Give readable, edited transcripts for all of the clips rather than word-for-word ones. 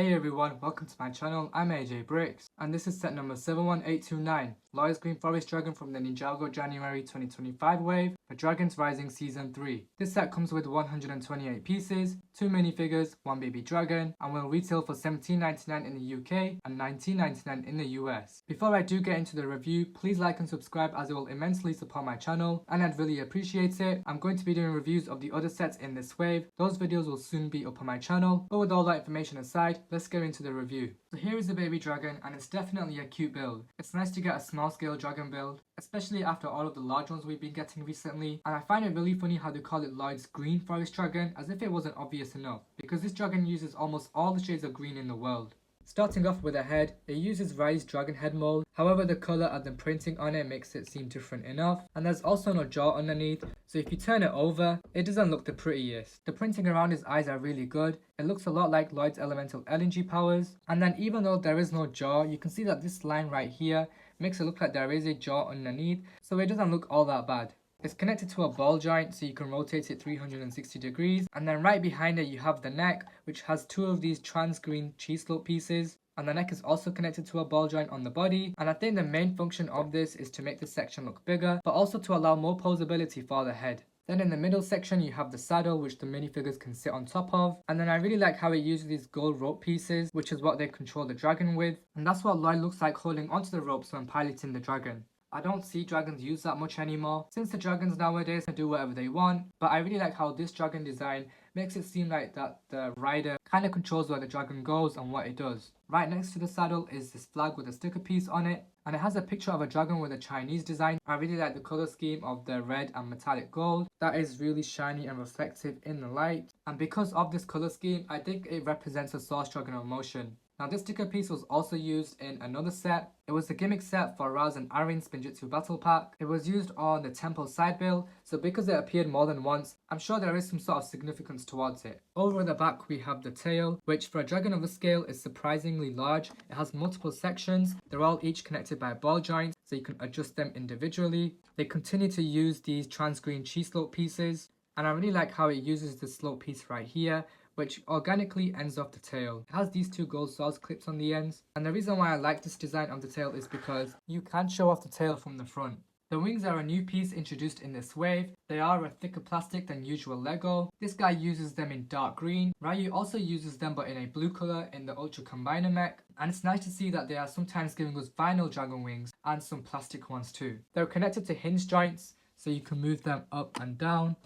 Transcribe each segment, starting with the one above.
Hey everyone, welcome to my channel. I'm AJ Bricks, and this is set number 71829, Lloyd's Green Forest Dragon from the NINJAGO January 2025 wave for Dragons Rising Season 3. This set comes with 128 pieces, 2 minifigures, 1 baby dragon, and will retail for $17.99 in the UK and $19.99 in the US. Before I do get into the review, please like and subscribe as it will immensely support my channel and I'd really appreciate it. I'm going to be doing reviews of the other sets in this wave. Those videos will soon be up on my channel, but with all that information aside, let's get into the review. So here is the baby dragon, and it's definitely a cute build. It's nice to get a small scale dragon build, especially after all of the large ones we've been getting recently, and I find it really funny how they call it Lloyd's Green Forest Dragon as if it wasn't obvious enough, because this dragon uses almost all the shades of green in the world. Starting off with the head, it uses Rise dragon head mold, however the colour and the printing on it makes it seem different enough, and there's also no jaw underneath, so if you turn it over, it doesn't look the prettiest. The printing around his eyes are really good, it looks a lot like Lloyd's elemental LNG powers, and then even though there is no jaw, you can see that this line right here makes it look like there is a jaw underneath, so it doesn't look all that bad. It's connected to a ball joint so you can rotate it 360 degrees, and then right behind it you have the neck, which has 2 of these trans green cheese slope pieces, and the neck is also connected to a ball joint on the body. And I think the main function of this is to make this section look bigger, but also to allow more posability for the head. Then in the middle section you have the saddle, which the minifigures can sit on top of, and then I really like how it uses these gold rope pieces, which is what they control the dragon with, and that's what Lloyd looks like holding onto the ropes when piloting the dragon. I don't see dragons used that much anymore, since the dragons nowadays can do whatever they want, but I really like how this dragon design makes it seem like that the rider kind of controls where the dragon goes and what it does. Right next to the saddle is this flag with a sticker piece on it, and it has a picture of a dragon with a Chinese design. I really like the colour scheme of the red and metallic gold. That is really shiny and reflective in the light, and because of this colour scheme, I think it represents a source dragon of motion. Now this sticker piece was also used in another set. It was the gimmick set for Raz and Arin's Spinjitzu Battle Pack. It was used on the temple side bill, so because it appeared more than once, I'm sure there is some sort of significance towards it. Over the back we have the tail, which for a dragon of the scale is surprisingly large. It has multiple sections, they're all each connected by ball joints, so you can adjust them individually. They continue to use these trans green cheese slope pieces, and I really like how it uses this slope piece right here, which organically ends off the tail. It has these 2 gold saws clips on the ends, and the reason why I like this design of the tail is because you can show off the tail from the front. The wings are a new piece introduced in this wave. They are a thicker plastic than usual Lego. This guy uses them in dark green. Ryu also uses them but in a blue colour in the Ultra Combiner mech, and it's nice to see that they are sometimes giving us vinyl dragon wings and some plastic ones too. They're connected to hinge joints so you can move them up and down.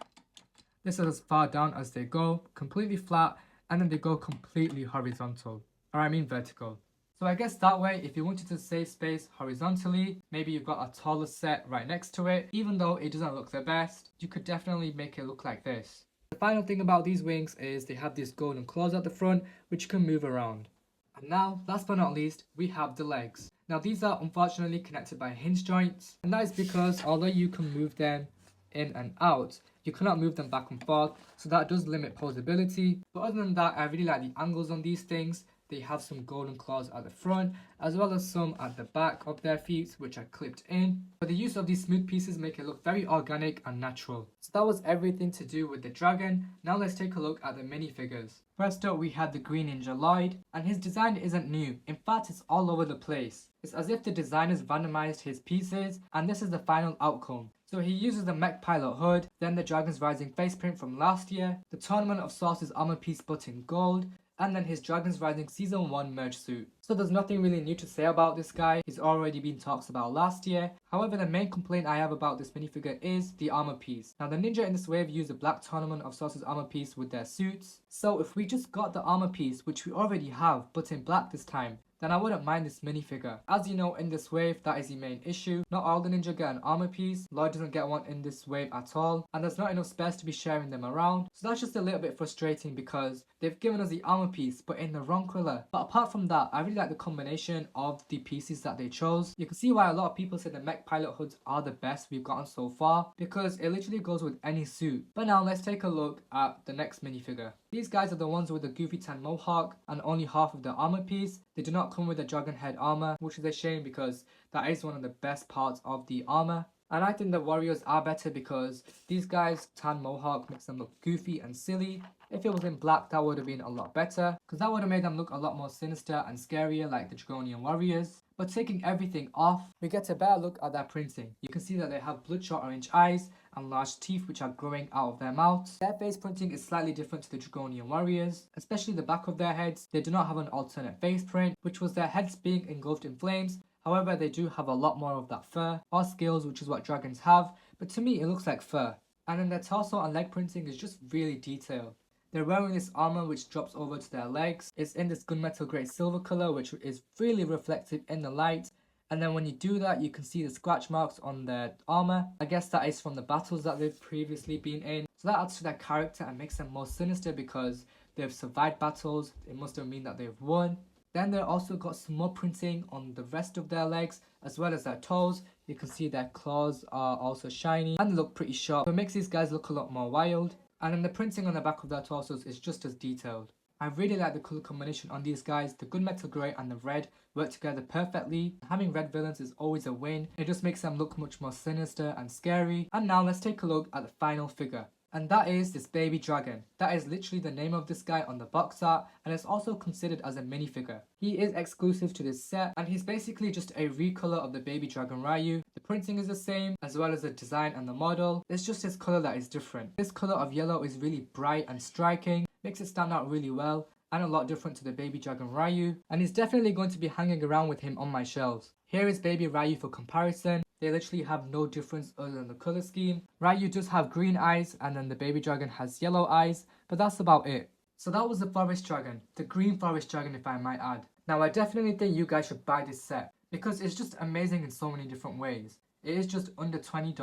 This is as far down as they go, completely flat, and then they go completely horizontal, or I mean vertical. So I guess that way, if you wanted to save space horizontally, maybe you've got a taller set right next to it, even though it doesn't look the best, you could definitely make it look like this. The final thing about these wings is they have these golden claws at the front, which you can move around. And now, last but not least, we have the legs. Now these are unfortunately connected by hinge joints, and that is because although you can move them in and out, you cannot move them back and forth, so that does limit posability. But other than that, I really like the angles on these things. They have some golden claws at the front, as well as some at the back of their feet, which are clipped in. But the use of these smooth pieces make it look very organic and natural. So that was everything to do with the dragon. Now let's take a look at the minifigures. First up, we had the Green Ninja Lloyd, and his design isn't new. In fact, it's all over the place. It's as if the designers randomized his pieces, and this is the final outcome. So he uses the mech pilot hood, then the Dragon's Rising faceprint from last year, the Tournament of Sources armor piece but in gold, and then his Dragon's Rising Season 1 merge suit. So there's nothing really new to say about this guy. He's already been talked about last year. However, the main complaint I have about this minifigure is the armor piece. Now the ninja in this wave used the black Tournament of Sources armor piece with their suits. So if we just got the armor piece, which we already have, but in black this time, then I wouldn't mind this minifigure. As you know, in this wave, that is the main issue. Not all the ninja get an armor piece. Lloyd doesn't get one in this wave at all, and there's not enough space to be sharing them around. So that's just a little bit frustrating because they've given us the armor piece, but in the wrong colour. But apart from that, I really like the combination of the pieces that they chose. You can see why a lot of people say the mech pilot hoods are the best we've gotten so far, because it literally goes with any suit. But now let's take a look at the next minifigure. These guys are the ones with the goofy tan mohawk and only half of the armor piece. They do not come with the dragon head armor, which is a shame because that is one of the best parts of the armor. And I think the warriors are better because these guys' tan mohawk makes them look goofy and silly. If it was in black, that would have been a lot better, because that would have made them look a lot more sinister and scarier like the Dragonian warriors. But taking everything off, we get a better look at their printing. You can see that they have bloodshot orange eyes and large teeth which are growing out of their mouths. Their face printing is slightly different to the Dragonian warriors, especially the back of their heads. They do not have an alternate face print, which was their heads being engulfed in flames. However, they do have a lot more of that fur or scales, which is what dragons have, but to me it looks like fur. And then their torso and leg printing is just really detailed. They're wearing this armor which drops over to their legs. It's in this gunmetal grey silver color, which is really reflective in the light. And then when you do that, you can see the scratch marks on their armor. I guess that is from the battles that they've previously been in. So that adds to their character and makes them more sinister because they've survived battles. It must have mean that they've won. Then they've also got some more printing on the rest of their legs as well as their toes. You can see their claws are also shiny and they look pretty sharp. So it makes these guys look a lot more wild. And then the printing on the back of their torsos is just as detailed. I really like the colour combination on these guys. The gunmetal grey and the red work together perfectly. Having red villains is always a win. It just makes them look much more sinister and scary. And now let's take a look at the final figure. And that is this baby dragon. That is literally the name of this guy on the box art, and it's also considered as a minifigure. He is exclusive to this set, and he's basically just a recolor of the baby dragon Ryu. The printing is the same, as well as the design and the model. It's just his color that is different. This color of yellow is really bright and striking, makes it stand out really well, and a lot different to the baby dragon Ryu, and he's definitely going to be hanging around with him on my shelves. Here is baby Ryu for comparison. They literally have no difference other than the color scheme. Ryu does have green eyes and then the baby dragon has yellow eyes, but that's about it. So that was the forest dragon, the green forest dragon if I might add. Now I definitely think you guys should buy this set because it's just amazing in so many different ways. It is just under $20,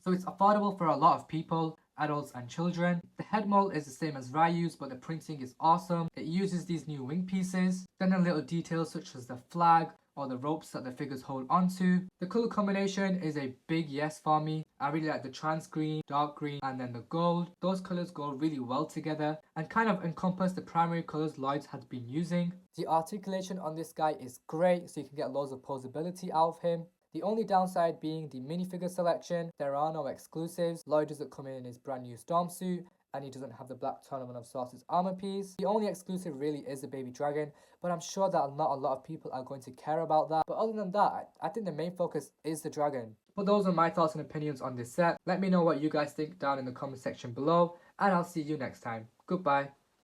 so it's affordable for a lot of people, adults and children. The head mold is the same as Ryu's, but the printing is awesome. It uses these new wing pieces, then the little details such as the flag or the ropes that the figures hold onto. The color combination is a big yes for me. I really like the trans green, dark green, and then the gold. Those colors go really well together and kind of encompass the primary colors Lloyd had been using. The articulation on this guy is great, so you can get loads of posability out of him. The only downside being the minifigure selection. There are no exclusives. Lloyd doesn't come in his brand new storm suit, and he doesn't have the black tournament of Source's armor piece. The only exclusive really is the baby dragon, but I'm sure that not a lot of people are going to care about that. But other than that, I think the main focus is the dragon. But those are my thoughts and opinions on this set. Let me know what you guys think down in the comment section below, and I'll see you next time. Goodbye.